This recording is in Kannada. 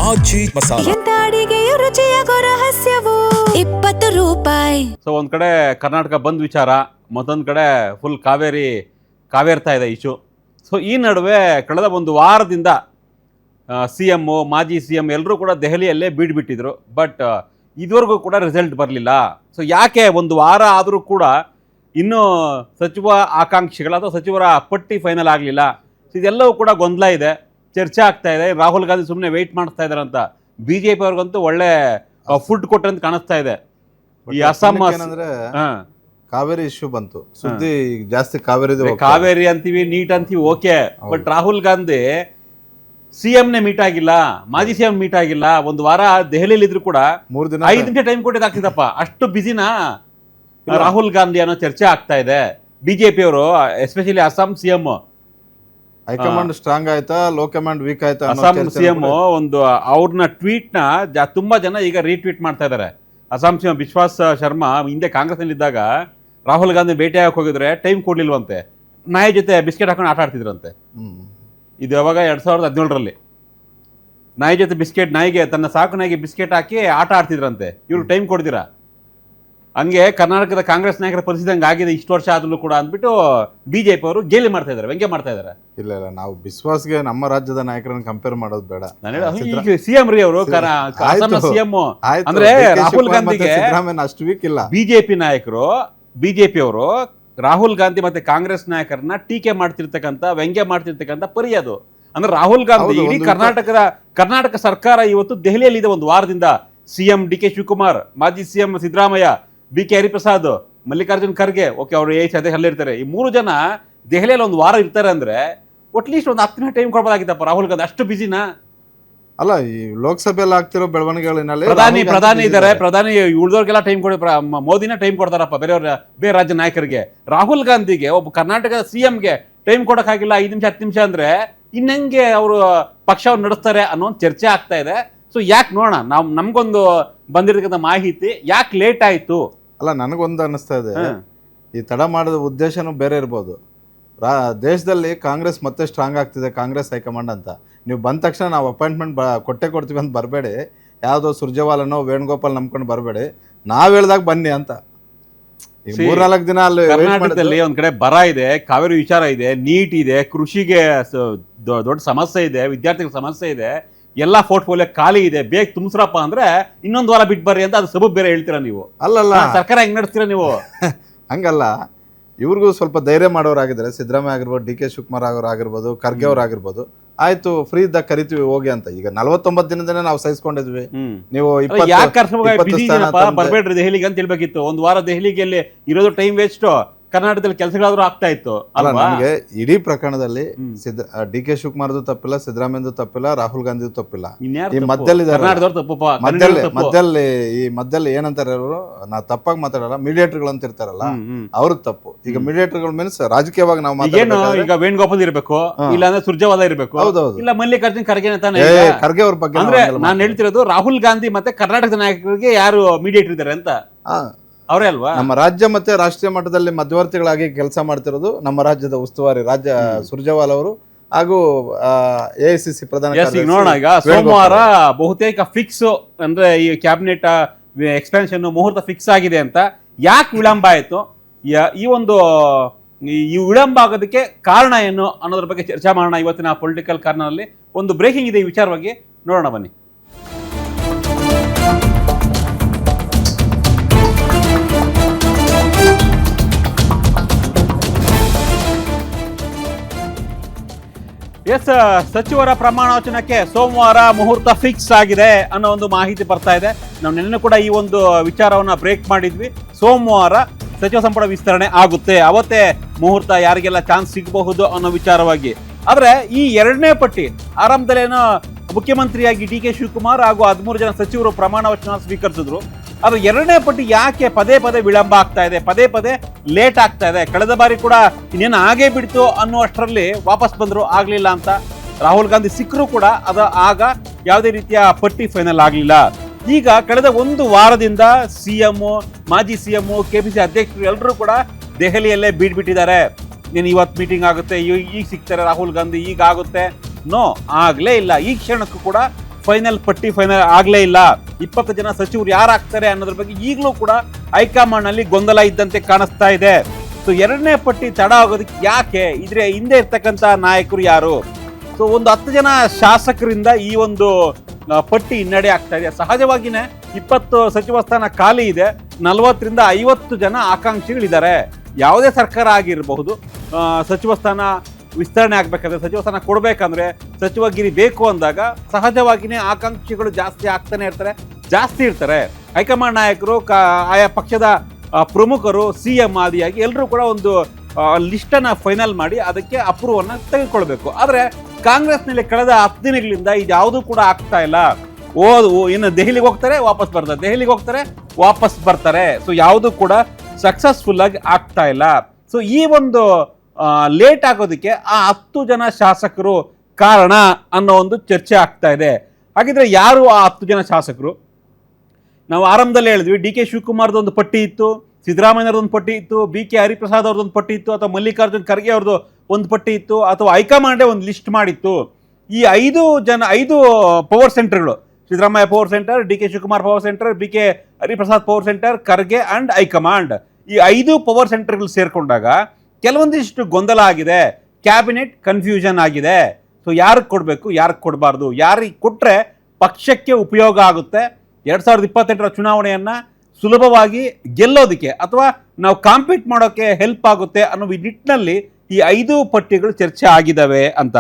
ಮಾಜಿ ಮಸಾಲ. ಎಂತ ಅಡಿಗೆಯ ರುಚಿಯಾಗೋ ರಹಸ್ಯವು 20 ರೂಪಾಯಿ. ಸೊ ಒಂದು ಕಡೆ ಕರ್ನಾಟಕ ಬಂದ್ ವಿಚಾರ, ಮತ್ತೊಂದು ಕಡೆ ಫುಲ್ ಕಾವೇರ್ತಾ ಇದೆ ಇಶ್ಯೂ. ಸೊ ಈ ನಡುವೆ ಕಳೆದ ಒಂದು ವಾರದಿಂದ CM, ಮಾಜಿ CM ಎಲ್ಲರೂ ಕೂಡ ದೆಹಲಿಯಲ್ಲೇ ಬೀಡ್ಬಿಟ್ಟಿದ್ರು. ಬಟ್ ಇದುವರೆಗೂ ಕೂಡ ರಿಸಲ್ಟ್ ಬರಲಿಲ್ಲ. ಸೊ ಯಾಕೆ ಒಂದು ವಾರ ಆದರೂ ಕೂಡ ಇನ್ನೂ ಸಚಿವ ಆಕಾಂಕ್ಷಿಗಳ ಅಥವಾ ಸಚಿವರ ಪಟ್ಟಿ ಫೈನಲ್ ಆಗಲಿಲ್ಲ? ಇದೆಲ್ಲವೂ ಕೂಡ ಗೊಂದಲ ಇದೆ, ಚರ್ಚೆ ಆಗ್ತಾ ಇದೆ. ರಾಹುಲ್ ಗಾಂಧಿ ಸುಮ್ಮನೆ ವೆಯ್ಟ್ ಮಾಡ್ತಾ ಇದ್ದಾರೆ ಅಂತ BJP ಅವ್ರಿಗಂತೂ ಒಳ್ಳೆ ಫುಡ್ ಕೊಟ್ಟಂತ ಕಾಣಿಸ್ತಾ ಇದೆ. ಈ ಅಸ್ಸಾಂ ಏನಂದ್ರೆ ಕಾವೇರಿ ಇಶ್ಯೂ ಬಂತು, ಸುದ್ದಿ ಜಾಸ್ತಿ ಕಾವೇರಿ ಅಂತೀವಿ, ನೀಟ್ ಅಂತೀವಿ, ಓಕೆ. ಬಟ್ ರಾಹುಲ್ ಗಾಂಧಿ CM-ನೇ ಮೀಟ್ ಆಗಿಲ್ಲ, ಮಾಜಿ CM ಮೀಟ್ ಆಗಿಲ್ಲ. ಒಂದು ವಾರ ದೆಹಲಿಯಲ್ಲಿ ಇದ್ರು ಕೂಡ 3 ದಿನ 5 ನಿಮಿಷ ಟೈಮ್ ಕೊಟ್ಟಿದ್ದಾಗ್ತಿದಪ್ಪ. ಅಷ್ಟು ಬಿಸಿನಾ ರಾಹುಲ್ ಗಾಂಧಿ ಅನ್ನೋ ಚರ್ಚೆ ಆಗ್ತಾ ಇದೆ. BJP ಅವರು especially Assam CM, high command strong ಆಯ್ತಾ, ಲೋ ಕಮಾಂಡ್ ವೀಕ್ ಆಯ್ತಾ? ಅಸ್ಸಾಂ CM ಒಂದು ಅವ್ರನ್ನ ಟ್ವೀಟ್ನ ತುಂಬಾ ಜನ ಈಗ ರೀಟ್ವೀಟ್ ಮಾಡ್ತಾ ಇದ್ದಾರೆ. ಅಸ್ಸಾಂ CM ವಿಶ್ವಾಸ್ ಶರ್ಮಾ ಹಿಂದೆ ಕಾಂಗ್ರೆಸ್ನಲ್ಲಿ ಇದ್ದಾಗ ರಾಹುಲ್ ಗಾಂಧಿ ಭೇಟಿ ಆಗಕ್ಕೆ ಹೋಗಿದ್ರೆ ಟೈಮ್ ಕೊಡ್ಲಿಲ್ವಂತೆ, ನಾಯಿ ಜೊತೆ ಬಿಸ್ಕೆಟ್ ಹಾಕೊಂಡು ಆಟ ಆಡ್ತಿದ್ರಂತೆ. ಇದು ಯಾವಾಗ 2017ರಲ್ಲಿ ನಾಯಿ ಜೊತೆ ಬಿಸ್ಕೆಟ್, ನಾಯಿಗೆ ತನ್ನ ಸಾಕು ನಾಯಿಗೆ ಬಿಸ್ಕೆಟ್ ಹಾಕಿ ಆಟ ಆಡ್ತಿದ್ರಂತೆ. ಇವ್ರು ಟೈಮ್ ಕೊಡ್ತೀರಾ? ಹಂಗೆ ಕರ್ನಾಟಕದ ಕಾಂಗ್ರೆಸ್ ನಾಯಕರ ಪರಿಸ್ಥಿತಿ ಹಂಗೆ ಆಗಿದೆ ಇಷ್ಟು ವರ್ಷ ಆದ್ರೂ ಕೂಡ ಅಂದ್ಬಿಟ್ಟು BJP ಅವರು ಗೇಲಿ ಮಾಡ್ತಾ ಇದ್ದಾರೆ, ವ್ಯಂಗ್ಯ ಮಾಡ್ತಾ ಇದ್ದಾರೆ. ಇಲ್ಲ, ನಾವು ಬಿಸ್ವಾಸ್ಗೆ ನಮ್ಮ ರಾಜ್ಯದ ನಾಯಕರನ್ನ ಕಂಪೇರ್ ಮಾಡೋದು ಬೇಡ. CM ರೀ ಅವರು CM ಅಂದ್ರೆ ರಾಹುಲ್ ಗಾಂಧಿಗೆ ಅಷ್ಟು ವೀಕ್ ಇಲ್ಲ. BJP ನಾಯಕರು, BJP ಅವರು ರಾಹುಲ್ ಗಾಂಧಿ ಮತ್ತೆ ಕಾಂಗ್ರೆಸ್ ನಾಯಕರನ್ನ ಟೀಕೆ ಮಾಡ್ತಿರ್ತಕ್ಕಂಥ, ವ್ಯಂಗ್ಯ ಮಾಡ್ತಿರ್ತಕ್ಕಂಥ ಪರಿ ಅದು. ಅಂದ್ರೆ ರಾಹುಲ್ ಗಾಂಧಿ ಇಡೀ ಕರ್ನಾಟಕ ಸರ್ಕಾರ ಇವತ್ತು ದೆಹಲಿಯಲ್ಲಿ ಇದೆ ಒಂದು ವಾರದಿಂದ. CM DK ಶಿವಕುಮಾರ್, ಮಾಜಿ CM Siddaramaiah, BK Hariprasad, Mallikarjun Kharge, okay ಅವರು ಅಲ್ಲೇ ಇರ್ತಾರೆ. ಈ 3 ಜನ ದೆಹಲಿಯಲ್ಲಿ ಒಂದು ವಾರ ಇರ್ತಾರೆ ಅಂದ್ರೆ ಅಟ್ಲೀಸ್ಟ್ ಒಂದು 10 ನಿಮಿಷ ಟೈಮ್ ಕೊಡ್ಬೋದಾಗಿತ್ತಪ್ಪ ರಾಹುಲ್ ಗಾಂಧಿ. ಅಷ್ಟು ಬಿಸಿನಾ? ಅಲ್ಲ, ಈ ಲೋಕಸಭೆಯಲ್ಲಿ ಆಗ್ತಿರೋ ಬೆಳವಣಿಗೆಗಳಲ್ಲಿ ಪ್ರಧಾನಿ ಇದ್ದಾರೆ, ಪ್ರಧಾನಿ ಉಳಿದವ್ರಿಗೆಲ್ಲ ಟೈಮ್ ಕೊಡಿ, ಮೋದಿನ ಟೈಮ್ ಕೊಡ್ತಾರಪ್ಪ ಬೇರೆ ರಾಜ್ಯ ನಾಯಕರಿಗೆ. ರಾಹುಲ್ ಗಾಂಧಿಗೆ, ಒಬ್ಬ ಕರ್ನಾಟಕದ CMಗೆ ಟೈಮ್ ಕೊಡೋಕ್ಕಾಗಿಲ್ಲ 5 ನಿಮಿಷ 10 ನಿಮಿಷ ಅಂದ್ರೆ ಇನ್ನಂಗೆ ಅವರು ಪಕ್ಷವನ್ನು ನಡೆಸ್ತಾರೆ ಅನ್ನೋ ಒಂದು ಚರ್ಚೆ ಆಗ್ತಾ ಇದೆ. ಸೊ ಯಾಕೆ ನೋಡೋಣ, ನಮ್ಗೊಂದು ಬಂದಿರತಕ್ಕಂಥ ಮಾಹಿತಿ ಯಾಕೆ ಲೇಟ್ ಆಯ್ತು? ಅಲ್ಲ, ನನಗೊಂದು ಅನ್ನಿಸ್ತಾ ಇದೆ, ಈ ತಡ ಮಾಡಿದ ಉದ್ದೇಶನೂ ಬೇರೆ ಇರ್ಬೋದು. ದೇಶದಲ್ಲಿ ಕಾಂಗ್ರೆಸ್ ಮತ್ತೆ ಸ್ಟ್ರಾಂಗ್ ಆಗ್ತಿದೆ, ಕಾಂಗ್ರೆಸ್ ಹೈಕಮಾಂಡ್ ಅಂತ. ನೀವು ಬಂದ ತಕ್ಷಣ ನಾವು ಅಪಾಯಿಂಟ್ಮೆಂಟ್ ಕೊಡ್ತೀವಿ ಅಂತ ಬರಬೇಡಿ, ಯಾವುದೋ ಸುರ್ಜೇವಾಲನೋ ವೇಣುಗೋಪಾಲ್ ನಂಬ್ಕೊಂಡು ಬರಬೇಡಿ, ನಾವು ಹೇಳ್ದಾಗ ಬನ್ನಿ ಅಂತ. ಈಗ 3-4 ದಿನ ಅಲ್ಲಿ ಕರ್ನಾಟಕದಲ್ಲಿ ಒಂದ್ ಕಡೆ ಬರ ಇದೆ, ಕಾವೇರಿ ವಿಚಾರ ಇದೆ, ನೀಟ್ ಇದೆ, ಕೃಷಿಗೆ ದೊಡ್ಡ ಸಮಸ್ಯೆ ಇದೆ, ವಿದ್ಯಾರ್ಥಿಗಳ ಸಮಸ್ಯೆ ಇದೆ, ಎಲ್ಲಾ ಪೋರ್ಟ್ಫೋಲಿಯೋ ಖಾಲಿ ಇದೆ, ಬೇಗ ತುಂಬಿಸ್ರಪ್ಪ ಅಂದ್ರೆ ಇನ್ನೊಂದು ವಾರ ಬಿಟ್ಟು ಬರ್ರಿ ಅಂತ ಅದು ಸಬಬ್ ಬೇರೆ ಹೇಳ್ತೀರಾ ನೀವು? ಅಲ್ಲಲ್ಲ, ಸರ್ಕಾರ ಹೆಂಗ್ ನಡೆಸ್ತೀರಾ ನೀವು? ಹಂಗಲ್ಲ, ಇವ್ರಿಗೂ ಸ್ವಲ್ಪ ಧೈರ್ಯ ಮಾಡೋರಾಗಿದ್ದಾರೆ. ಸಿದ್ದರಾಮಯ್ಯ ಆಗಿರ್ಬೋದು, DK ಶಿವಕುಮಾರ್ ಅವರಾಗಿರ್ಬೋದು, ಖರ್ಗೆ ಅವರಾಗಿರ್ಬೋದು, ಆಯ್ತು ಫ್ರೀ ಇದ್ದಾಗ ಕರಿತೀವಿ ಹೋಗಿ ಅಂತ. ಈಗ 49 ದಿನದನೇ ನಾವು ಸಹಿಸ್ಕೊಂಡಿದ್ವಿ. ನೀವು ಬರ್ಬೇಡ್ರಿ ದೆಹಲಿಗೆ ಅಂತ ಹೇಳ್ಬೇಕಿತ್ತು. ಒಂದು ವಾರ ದೆಹಲಿಗೆ ಇರೋದು ಟೈಮ್ ವೇಸ್ಟ್. ಕರ್ನಾಟಕದಲ್ಲಿ ಕೆಲಸಗಳಾದ್ರೂ ಆಗ್ತಾ ಇತ್ತು. ಅಲ್ಲ, ನನಗೆ ಇಡೀ ಪ್ರಕರಣದಲ್ಲಿ DK ಶಿವಕುಮಾರ್ದು ತಪ್ಪಿಲ್ಲ, ಸಿದ್ದರಾಮಯ್ಯದು ತಪ್ಪಿಲ್ಲ, ರಾಹುಲ್ ಗಾಂಧಿದು ತಪ್ಪಿಲ್ಲ. ಈ ಮಧ್ಯದಲ್ಲಿ ಏನಂತಾರೆ ಅವರು, ನಾ ತಪ್ಪಾಗಿ ಮಾತಾಡಲ್ಲ, ಮೀಡಿಯೇಟರ್ಗಳು ಅಂತ ಇರ್ತಾರಲ್ಲ, ಅವ್ರದ್ದು ತಪ್ಪು. ಈಗ ಮೀಡಿಯೇಟರ್ಗಳು ಮೀನ್ಸ್ ರಾಜಕೀಯವಾಗಿ ನಾವು ಈಗ ವೇಣುಗೋಪಾಲ್ ಇರಬೇಕು, ಇಲ್ಲ ಅಂದ್ರೆ ಸುರ್ಜೇವಾಲಾ ಇರಬೇಕು, ಇಲ್ಲ ಮಲ್ಲಿಕಾರ್ಜುನ್ ಖರ್ಗೆ ತಾನೆ. ಖರ್ಗೆ ಅವ್ರ ಬಗ್ಗೆ ಅಂದ್ರೆ ನಾನು ಹೇಳ್ತಿರೋದು ರಾಹುಲ್ ಗಾಂಧಿ ಮತ್ತೆ ಕರ್ನಾಟಕದ ನಾಯಕರಿಗೆ ಯಾರು ಮೀಡಿಯೇಟರ್ ಇದ್ದಾರೆ ಅಂತ, ಅವರೇ ಅಲ್ವಾ? ನಮ್ಮ ರಾಜ್ಯ ಮತ್ತೆ ರಾಷ್ಟ್ರೀಯ ಮಟ್ಟದಲ್ಲಿ ಮಧ್ಯವರ್ತಿಗಳಾಗಿ ಕೆಲಸ ಮಾಡ್ತಿರೋದು ನಮ್ಮ ರಾಜ್ಯದ ಉಸ್ತುವಾರಿ ಸುರ್ಜೇವಾಲಾ ಅವರು ಹಾಗೂ AICC ಪ್ರಧಾನ ಕಾರ್ಯದರ್ಶಿ. ನೋಡೋಣ, ಈಗ ಸೋಮವಾರ ಬಹುತೇಕ ಫಿಕ್ಸ್ ಅಂದ್ರೆ ಈ ಕ್ಯಾಬಿನೆಟ್ ಎಕ್ಸ್ಪೆನ್ಷನ್ ಮುಹೂರ್ತ ಫಿಕ್ಸ್ ಆಗಿದೆ ಅಂತ. ಯಾಕೆ ವಿಳಂಬ ಆಯ್ತು, ಈ ವಿಳಂಬ ಆಗೋದಕ್ಕೆ ಕಾರಣ ಏನು ಅನ್ನೋದ್ರ ಬಗ್ಗೆ ಚರ್ಚೆ ಮಾಡೋಣ ಇವತ್ತಿನ ಪೊಲಿಟಿಕಲ್ ಕಾರ್ನರ್ನಲ್ಲಿ. ಒಂದು ಬ್ರೇಕಿಂಗ್ ಇದೆ ಈ ವಿಚಾರವಾಗಿ, ನೋಡೋಣ ಬನ್ನಿ. ಸಚಿವರ ಪ್ರಮಾಣ ವಚನಕ್ಕೆ ಸೋಮವಾರ ಮುಹೂರ್ತ ಫಿಕ್ಸ್ ಆಗಿದೆ ಅನ್ನೋ ಒಂದು ಮಾಹಿತಿ ಬರ್ತಾ ಇದೆ. ನಾವು ನಿನ್ನೆ ಕೂಡ ಈ ಒಂದು ವಿಚಾರವನ್ನ ಬ್ರೇಕ್ ಮಾಡಿದ್ವಿ. ಸೋಮವಾರ ಸಚಿವ ಸಂಪುಟ ವಿಸ್ತರಣೆ ಆಗುತ್ತೆ, ಅವತ್ತೇ ಮುಹೂರ್ತ ಯಾರಿಗೆಲ್ಲ ಚಾನ್ಸ್ ಸಿಗಬಹುದು ಅನ್ನೋ ವಿಚಾರವಾಗಿ. ಆದ್ರೆ ಈ 2ನೇ ಪಟ್ಟಿ ಆರಂಭದಲ್ಲೇನೋ ಮುಖ್ಯಮಂತ್ರಿಯಾಗಿ DK ಶಿವಕುಮಾರ್ ಹಾಗೂ 13 ಜನ ಸಚಿವರು ಪ್ರಮಾಣ ವಚನ ಸ್ವೀಕರಿಸಿದ್ರು. ಆದ್ರೆ 2ನೇ ಪಟ್ಟಿ ಯಾಕೆ ಪದೇ ವಿಳಂಬ ಆಗ್ತಾ ಇದೆ, ಪದೇ ಲೇಟ್ ಆಗ್ತಾ ಇದೆ? ಕಳೆದ ಬಾರಿ ಕೂಡ ಇನ್ನೇನು ಆಗೇ ಬಿಡ್ತು ಅನ್ನುವಷ್ಟರಲ್ಲಿ ವಾಪಸ್ ಬಂದ್ರು, ಆಗ್ಲಿಲ್ಲ ಅಂತ. ರಾಹುಲ್ ಗಾಂಧಿ ಸಿಕ್ಕರು ಕೂಡ ಆಗ ಯಾವುದೇ ರೀತಿಯ ಪಟ್ಟಿ ಫೈನಲ್ ಆಗ್ಲಿಲ್ಲ. ಈಗ ಕಳೆದ ಒಂದು ವಾರದಿಂದ CM, ಮಾಜಿ CM, KPCC ಅಧ್ಯಕ್ಷರು ಎಲ್ಲರೂ ಕೂಡ ದೆಹಲಿಯಲ್ಲೇ ಬಿಟ್ಟಿದ್ದಾರೆ. ನೀನು ಇವತ್ತು ಮೀಟಿಂಗ್ ಆಗುತ್ತೆ, ಈಗ ಸಿಗ್ತಾರೆ ರಾಹುಲ್ ಗಾಂಧಿ, ಈಗ ಆಗುತ್ತೆ, ನೋ ಆಗ್ಲೇ ಇಲ್ಲ. ಈ ಕ್ಷಣಕ್ಕೂ ಕೂಡ ಫೈನಲ್ ಪಟ್ಟಿ ಫೈನಲ್ ಆಗ್ಲೇ ಇಲ್ಲ. 20 ಜನ ಸಚಿವರು ಯಾರಾಗ್ತಾರೆ ಅನ್ನೋದ್ರ ಬಗ್ಗೆ ಈಗಲೂ ಕೂಡ ಹೈಕಮಾಂಡ್ ನಲ್ಲಿ ಗೊಂದಲ ಇದ್ದಂತೆ ಕಾಣಿಸ್ತಾ ಇದೆ. ಸೊ 2ನೇ ಪಟ್ಟಿ ತಡ ಆಗೋದಕ್ಕೆ ಯಾಕೆ, ಇದ್ರೆ ಹಿಂದೆ ಇರ್ತಕ್ಕಂಥ ನಾಯಕರು ಯಾರು? ಸೊ ಒಂದು 10 ಜನ ಶಾಸಕರಿಂದ ಈ ಒಂದು ಪಟ್ಟಿ ಹಿನ್ನಡೆ ಆಗ್ತಾ ಇದೆ. ಸಹಜವಾಗಿನೇ 20 ಸಚಿವ ಸ್ಥಾನ ಖಾಲಿ ಇದೆ, 40ರಿಂದ 50 ಜನ ಆಕಾಂಕ್ಷಿಗಳಿದ್ದಾರೆ. ಯಾವುದೇ ಸರ್ಕಾರ ಆಗಿರಬಹುದು, ಸಚಿವ ಸ್ಥಾನ ವಿಸ್ತರಣೆ ಆಗ್ಬೇಕಾದ್ರೆ, ಸಚಿವ ಸ್ಥಾನ ಕೊಡ್ಬೇಕಂದ್ರೆ, ಸಚಿವಗಿರಿ ಬೇಕು ಅಂದಾಗ ಸಹಜವಾಗಿನೇ ಆಕಾಂಕ್ಷಿಗಳು ಜಾಸ್ತಿ ಇರ್ತಾರೆ. ಹೈಕಮಾಂಡ್ ನಾಯಕರು, ಆಯಾ ಪಕ್ಷದ ಪ್ರಮುಖರು, CM ಆದಿಯಾಗಿ ಎಲ್ಲರೂ ಕೂಡ ಒಂದು ಲಿಸ್ಟನ್ನು ಫೈನಲ್ ಮಾಡಿ ಅದಕ್ಕೆ ಅಪ್ರೂವನ್ನ ತೆಗೆದುಕೊಳ್ಬೇಕು. ಆದರೆ ಕಾಂಗ್ರೆಸ್ನಲ್ಲಿ ಕಳೆದ 10 ದಿನಗಳಿಂದ ಇದ್ಯಾವುದೂ ಕೂಡ ಆಗ್ತಾ ಇಲ್ಲ. ಇನ್ನು ದೆಹಲಿಗೆ ಹೋಗ್ತಾರೆ, ವಾಪಸ್ ಬರ್ತಾರೆ. ಸೊ ಯಾವುದು ಕೂಡ ಸಕ್ಸಸ್ಫುಲ್ ಆಗಿ ಆಗ್ತಾ ಇಲ್ಲ. ಸೊ ಈ ಒಂದು ಲೇಟ್ ಆಗೋದಕ್ಕೆ ಆ 10 ಜನ ಶಾಸಕರು ಕಾರಣ ಅನ್ನೋ ಒಂದು ಚರ್ಚೆ ಆಗ್ತಾ ಇದೆ. ಹಾಗಿದ್ರೆ ಯಾರು ಆ 10 ಜನ ಶಾಸಕರು? ನಾವು ಆರಂಭದಲ್ಲಿ ಹೇಳಿದ್ವಿ, DK ಶಿವಕುಮಾರ್ದೊಂದು ಪಟ್ಟಿ ಇತ್ತು, ಸಿದ್ದರಾಮಯ್ಯವ್ರದೊಂದು ಪಟ್ಟಿ ಇತ್ತು, BK ಹರಿಪ್ರಸಾದ್ ಅವ್ರದ್ದೊಂದು ಪಟ್ಟಿ ಇತ್ತು, ಅಥವಾ ಮಲ್ಲಿಕಾರ್ಜುನ್ ಖರ್ಗೆ ಅವ್ರದ್ದು ಒಂದು ಪಟ್ಟಿ ಇತ್ತು, ಅಥವಾ ಹೈಕಮಾಂಡೇ ಒಂದು ಲಿಸ್ಟ್ ಮಾಡಿತ್ತು. ಈ 5 ಪವರ್ ಸೆಂಟರ್ಗಳು, Siddaramaiah power centre, DK Shivakumar power centre, BK Hariprasad power centre, Kharge and high command, ಈ 5 ಪವರ್ ಸೆಂಟರ್ಗಳು ಸೇರ್ಕೊಂಡಾಗ ಕೆಲವೊಂದಿಷ್ಟು ಗೊಂದಲ ಆಗಿದೆ, ಕ್ಯಾಬಿನೆಟ್ ಕನ್ಫ್ಯೂಷನ್ ಆಗಿದೆ. ಸೊ ಯಾರಿಗೆ ಕೊಡಬೇಕು, ಯಾರಿಗೆ ಕೊಡಬಾರ್ದು, ಯಾರಿಗೆ ಕೊಟ್ಟರೆ ಪಕ್ಷಕ್ಕೆ ಉಪಯೋಗ ಆಗುತ್ತೆ, 2028ರ ಚುನಾವಣೆಯನ್ನ ಸುಲಭವಾಗಿ ಗೆಲ್ಲೋದಕ್ಕೆ ಅಥವಾ ನಾವು ಕಾಂಪೀಟ್ ಮಾಡೋಕ್ಕೆ ಹೆಲ್ಪ್ ಆಗುತ್ತೆ ಅನ್ನೋ ನಿಟ್ಟಿನಲ್ಲಿ ಈ 5 ಪಟ್ಟಿಗಳು ಚರ್ಚೆ ಆಗಿದ್ದಾವೆ ಅಂತ.